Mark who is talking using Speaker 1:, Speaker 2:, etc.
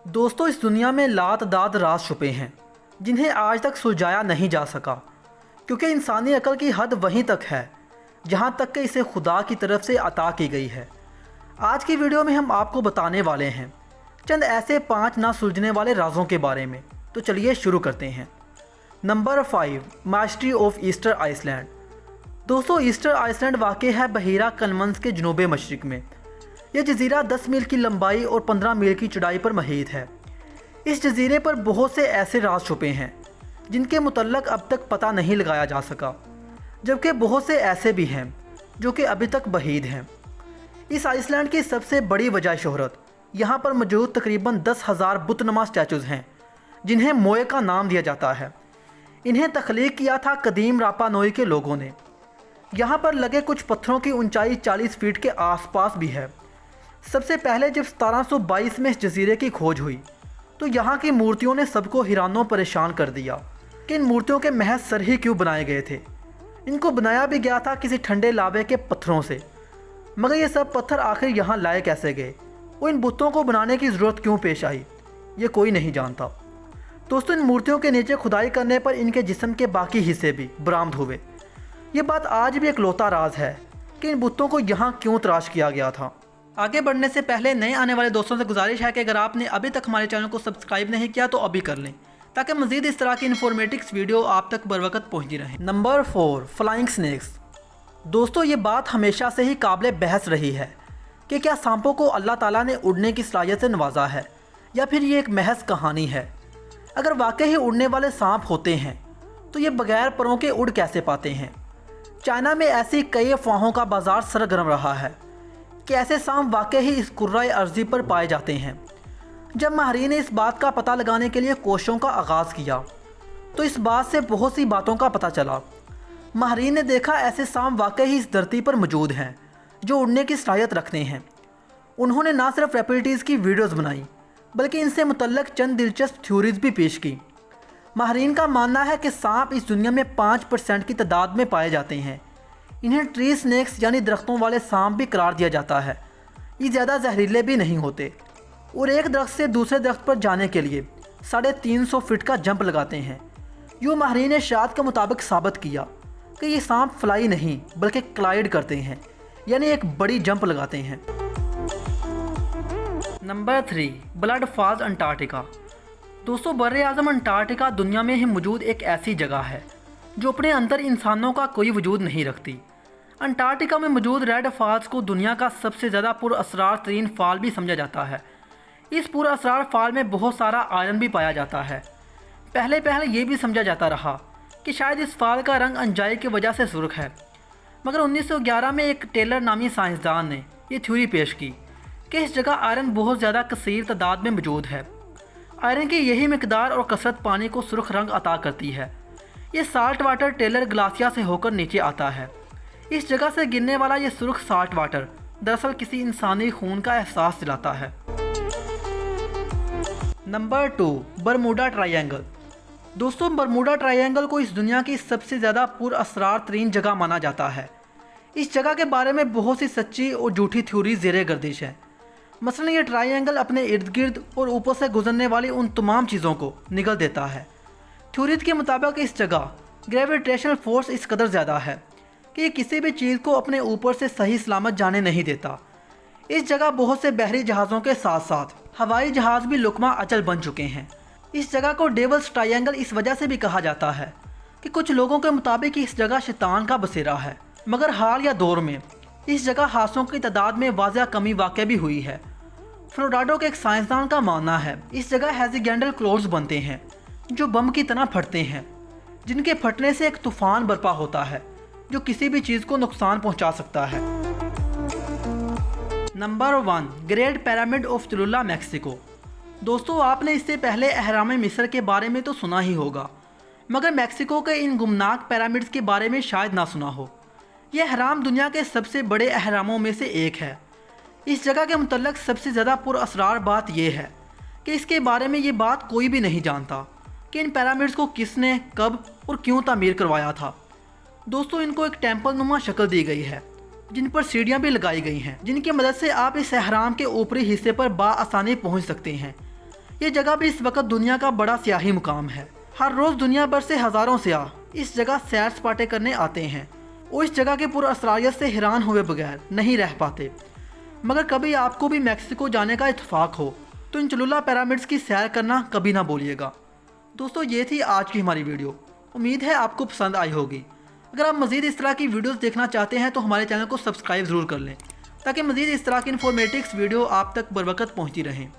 Speaker 1: दोस्तों, इस दुनिया में लातदाद राज छुपे हैं जिन्हें आज तक सुलझाया नहीं जा सका, क्योंकि इंसानी अकल की हद वहीं तक है जहाँ तक कि इसे खुदा की तरफ से अता की गई है। आज की वीडियो में हम आपको बताने वाले हैं चंद ऐसे 5 ना सुलझने वाले राजों के बारे में। तो चलिए शुरू करते हैं। Number 5, mystery of Easter Island. दोस्तों, ईस्टर आइसलैंड वाक़ है बहीरा कलमंस के जनूब मशरिक़ में। यह जज़ीरा 10 मील की लंबाई और 15 मील की चौड़ाई पर मुहित है। इस जज़ीरे पर बहुत से ऐसे राज छुपे हैं जिनके मुतल्लक अब तक पता नहीं लगाया जा सका, जबकि बहुत से ऐसे भी हैं जो कि अभी तक बहीद हैं। इस आइसलैंड की सबसे बड़ी वजह शोहरत यहाँ पर मौजूद तकरीबन 10,000 बुतनुमा स्टैचूज़ हैं जिन्हें मोए का नाम दिया जाता है। इन्हें तख्लीक किया था कदीम रापा नोई के लोगों ने। यहाँ पर लगे कुछ पत्थरों की ऊंचाई 40 फीट के आसपास भी है। सबसे पहले जब 1722 में इस जजीरे की खोज हुई तो यहाँ की मूर्तियों ने सबको हैरानो परेशान कर दिया कि इन मूर्तियों के महज सर ही क्यों बनाए गए थे। इनको बनाया भी गया था किसी ठंडे लावे के पत्थरों से, मगर ये सब पत्थर आखिर यहाँ लाए कैसे गए और इन बुतों को बनाने की ज़रूरत क्यों पेश आई, ये कोई नहीं जानता। दोस्तों, इन मूर्तियों के नीचे खुदाई करने पर इनके जिस्म के बाकी हिस्से भी बरामद हुए। ये बात आज भी एक लौता राज है कि इन बुतों को यहाँ क्यों तराश किया गया था। आगे बढ़ने से पहले नए आने वाले दोस्तों से गुजारिश है कि अगर आपने अभी तक हमारे चैनल को सब्सक्राइब नहीं किया तो अभी कर लें, ताकि मज़ीद इस तरह की इन्फॉर्मेटिव्स वीडियो आप तक बर वक्त पहुँचती रहें। Number 4, flying snacks. दोस्तों, ये बात हमेशा से ही काबिल बहस रही है कि क्या सांपों को अल्लाह ताला ने उड़ने की सलाहियत से नवाजा है या फिर ये एक महज कहानी है। अगर वाकई ही उड़ने वाले सांप होते हैं तो ये बगैर परों के उड़ कैसे पाते हैं। चाइना में ऐसी कई अफवाहों का बाजार सरगर्म रहा है कि ऐसे सांप वाकई ही इस कुर्राए अर्ज़ी पर पाए जाते हैं। जब माहिरीन ने इस बात का पता लगाने के लिए कोशिशों का आगाज़ किया तो इस बात से बहुत सी बातों का पता चला। माहिरीन ने देखा ऐसे सांप वाकई ही इस धरती पर मौजूद हैं जो उड़ने की सलाहियत रखते हैं। उन्होंने ना सिर्फ रेप्टिल्स की वीडियोज़ बनाई बल्कि इनसे मुतल्लक चंद दिलचस्प थ्योरीज भी पेश की। माहिरीन का मानना है कि सांप इस दुनिया में 5% की तादाद में पाए जाते हैं। इन्हें ट्री स्नैक्स यानी दरख्तों वाले सांप भी करार दिया जाता है। ये ज़्यादा जहरीले भी नहीं होते और एक दरख्त से दूसरे दरख्त पर जाने के लिए 350 फीट का जंप लगाते हैं। यूँ माहिरीन ने शाद के मुताबिक साबित किया कि ये सांप फ्लाई नहीं बल्कि क्लाइड करते हैं, यानी एक बड़ी जंप लगाते हैं। Number 3, blood falls Antarctica. दोस्तों, बर-ए-आज़म अंटार्कटिका दुनिया में ही मौजूद एक ऐसी जगह है जो अपने अंदर इंसानों का कोई वजूद नहीं रखती। अंटार्कटिका में मौजूद रेड फॉल्स को दुनिया का सबसे ज़्यादा पुरअसरार तरीन फॉल भी समझा जाता है। इस पुरअसरार फॉल में बहुत सारा आयरन भी पाया जाता है। पहले ये भी समझा जाता रहा कि शायद इस फॉल का रंग अनजाई की वजह से सुर्ख है, मगर 1911 में एक टेलर नामी साइंसदान ने यह थ्योरी पेश की कि इस जगह आयरन बहुत ज़्यादा कसीर तादाद में मौजूद है। आयरन की यही मिकदार और कसरत पानी को सुर्ख रंग अता करती है। ये साल्ट वाटर टेलर ग्लासिया से होकर नीचे आता है। इस जगह से गिरने वाला ये सुर्ख साल्ट वाटर दरअसल किसी इंसानी खून का एहसास दिलाता है। Number 2, Bermuda triangle. दोस्तों, बरमूडा ट्रायंगल को इस दुनिया की सबसे ज़्यादा पुरअसरार तरीन जगह माना जाता है। इस जगह के बारे में बहुत सी सच्ची और झूठी थ्योरी ज़ेरे गर्दिश है। मसलन ये ट्रायंगल अपने इर्द गिर्द और ऊपर से गुजरने वाली उन तमाम चीज़ों को निगल देता है। थ्योरीज के मुताबिक इस जगह ग्रेविटेशनल फोर्स इस कदर ज़्यादा है कि ये किसी भी चीज़ को अपने ऊपर से सही सलामत जाने नहीं देता। इस जगह बहुत से बहरी जहाज़ों के साथ साथ हवाई जहाज़ भी लुकमा अचल बन चुके हैं। इस जगह को डेविल्स ट्रायंगल इस वजह से भी कहा जाता है कि कुछ लोगों के मुताबिक इस जगह शैतान का बसेरा है, मगर हाल या दौर में इस जगह हादसों की तादाद में वाज़ह कमी वाक़ई भी हुई है। फ्लोराडो के एक साइंसदान का मानना है इस जगह हेजिगेंडल क्लाउड्स बनते हैं जो बम की तरह फटते हैं, जिनके फटने से एक तूफान बर्पा होता है जो किसी भी चीज़ को नुकसान पहुंचा सकता है। Number 1, great pyramid of Cholula, Mexico. दोस्तों, आपने इससे पहले अहराम मिस्र के बारे में तो सुना ही होगा, मगर मैक्सिको के इन गुमनाक पिरामिड्स के बारे में शायद ना सुना हो। यह अहराम दुनिया के सबसे बड़े अहरामों में से एक है। इस जगह के मुतल्लक सबसे ज़्यादा पुरअसरार बात यह है कि इसके बारे में ये बात कोई भी नहीं जानता कि इन पिरामिड्स को किसने, कब और क्यों तामीर करवाया था। दोस्तों, इनको एक टेम्पल नुमा शक्ल दी गई है जिन पर सीढ़ियाँ भी लगाई गई हैं, जिनकी मदद से आप इस अहराम के ऊपरी हिस्से पर बाआसानी पहुँच सकते हैं। ये जगह भी इस वक्त दुनिया का बड़ा सियाही मुकाम है। हर रोज़ दुनिया भर से हज़ारों सयाह इस जगह सैर सपाटे करने आते हैं और इस जगह के पुरअसरारियत से हैरान हुए बगैर नहीं रह पाते। मगर कभी आपको भी मैक्सिको जाने का इत्तेफाक हो तो इन चोलोला पिरामिड्स की सैर करना कभी ना भूलिएगा। दोस्तों, ये थी आज की हमारी वीडियो। उम्मीद है आपको पसंद आई होगी। अगर आप मज़ीद इस तरह की वीडियोस देखना चाहते हैं तो हमारे चैनल को सब्सक्राइब ज़रूर कर लें ताकि मज़ीद इस तरह की इन्फॉर्मेटिव वीडियो आप तक बर वक्त पहुँचती रहें।